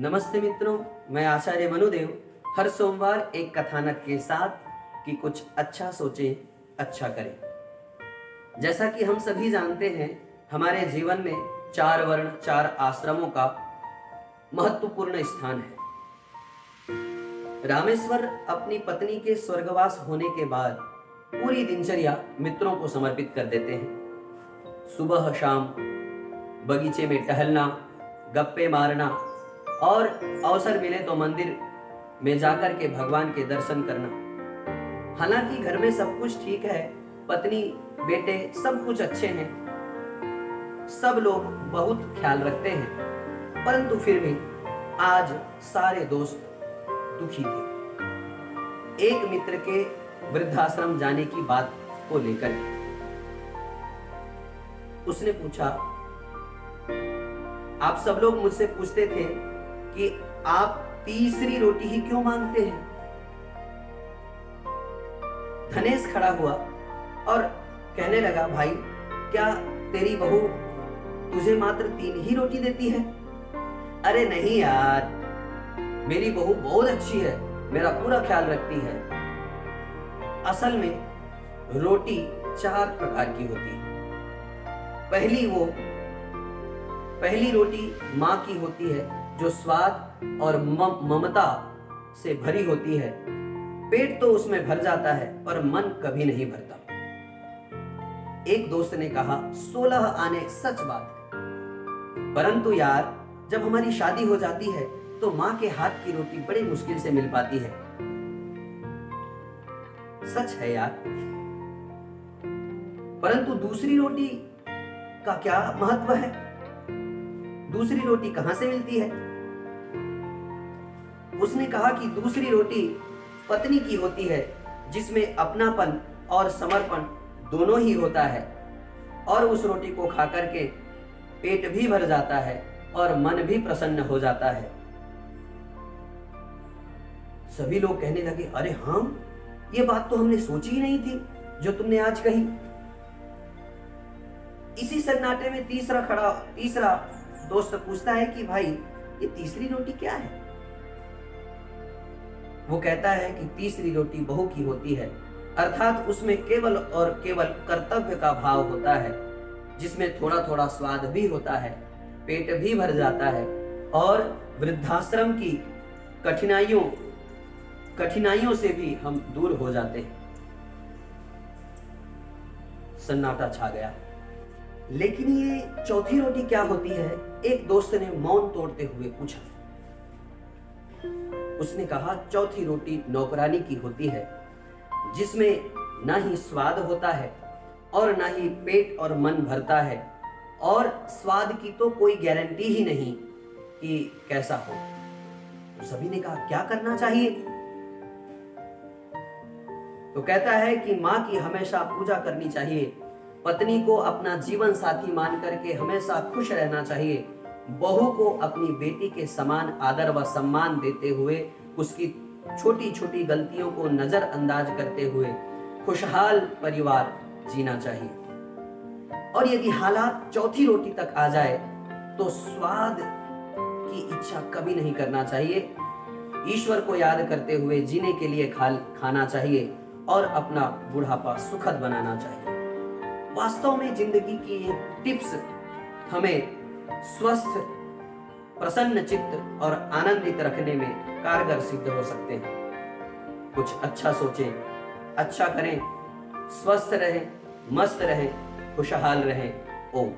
नमस्ते मित्रों, मैं आचार्य मनुदेव हर सोमवार एक कथानक के साथ कि कुछ अच्छा सोचें, अच्छा करें। जैसा कि हम सभी जानते हैं, हमारे जीवन में 4 वर्ण 4 आश्रमों का महत्वपूर्ण स्थान है। रामेश्वर अपनी पत्नी के स्वर्गवास होने के बाद पूरी दिनचर्या मित्रों को समर्पित कर देते हैं। सुबह शाम बगीचे में टहलना, गप्पे मारना और अवसर मिले तो मंदिर में जाकर के भगवान के दर्शन करना। हालांकि घर में सब कुछ ठीक है, पत्नी बेटे सब कुछ अच्छे हैं, सब लोग बहुत ख्याल रखते हैं, परंतु फिर भी आज सारे दोस्त दुखी थे एक मित्र के वृद्धाश्रम जाने की बात को लेकर। उसने पूछा, आप सब लोग मुझसे पूछते थे कि आप तीसरी रोटी ही क्यों मांगते हैं। धनेश खड़ा हुआ और कहने लगा, भाई क्या तेरी बहू तुझे मात्र 3 ही रोटी देती है? अरे नहीं यार, मेरी बहू बहुत अच्छी है, मेरा पूरा ख्याल रखती है। असल में रोटी 4 प्रकार की होती है। पहली रोटी माँ की होती है जो स्वाद और ममता से भरी होती है। पेट तो उसमें भर जाता है पर मन कभी नहीं भरता। एक दोस्त ने कहा, 16 आने सच बात है, परंतु यार जब हमारी शादी हो जाती है तो माँ के हाथ की रोटी बड़ी मुश्किल से मिल पाती है। सच है यार, परंतु दूसरी रोटी का क्या महत्व है? दूसरी रोटी कहां से मिलती है? उसने कहा कि दूसरी रोटी पत्नी की होती है, जिसमें अपनापन और समर्पण दोनों ही होता है, और उस रोटी को खा करके पेट भी भर जाता है और मन भी प्रसन्न हो जाता है। सभी लोग कहने लगे, अरे हाँ, ये बात तो हमने सोची ही नहीं थी जो तुमने आज कही। इसी सन्नाटे में तीसरा दोस्त पूछता है कि भाई ये तीसरी रोटी क्या है? वो कहता है कि तीसरी रोटी बहू की होती है, अर्थात उसमें केवल और केवल कर्तव्य का भाव होता है, जिसमें थोड़ा थोड़ा स्वाद भी होता है, पेट भी भर जाता है और वृद्धाश्रम की कठिनाइयों से भी हम दूर हो जाते हैं। सन्नाटा छा गया। लेकिन ये चौथी रोटी क्या होती है? एक दोस्त ने मौन तोड़ते हुए पूछा। उसने कहा, चौथी रोटी नौकरानी की होती है, जिसमें ना ही स्वाद होता है और ना ही पेट और मन भरता है, और स्वाद की तो कोई गारंटी ही नहीं कि कैसा हो। तो सभी ने कहा, क्या करना चाहिए? तो कहता है कि माँ की हमेशा पूजा करनी चाहिए, पत्नी को अपना जीवन साथी मान करके हमेशा खुश रहना चाहिए, बहू को अपनी बेटी के समान आदर व सम्मान देते हुए उसकी छोटी छोटी गलतियों को नजरअंदाज करते हुए खुशहाल परिवार जीना चाहिए। और यदि हालात चौथी रोटी तक आ जाए तो स्वाद की इच्छा कभी नहीं करना चाहिए, ईश्वर को याद करते हुए जीने के लिए खाना चाहिए और अपना बुढ़ापा सुखद बनाना चाहिए। वास्तव में जिंदगी की ये टिप्स हमें स्वस्थ, प्रसन्न चित्त और आनंदित रखने में कारगर सिद्ध हो सकते हैं। कुछ अच्छा सोचें, अच्छा करें, स्वस्थ रहें, मस्त रहें, खुशहाल रहें। ओम।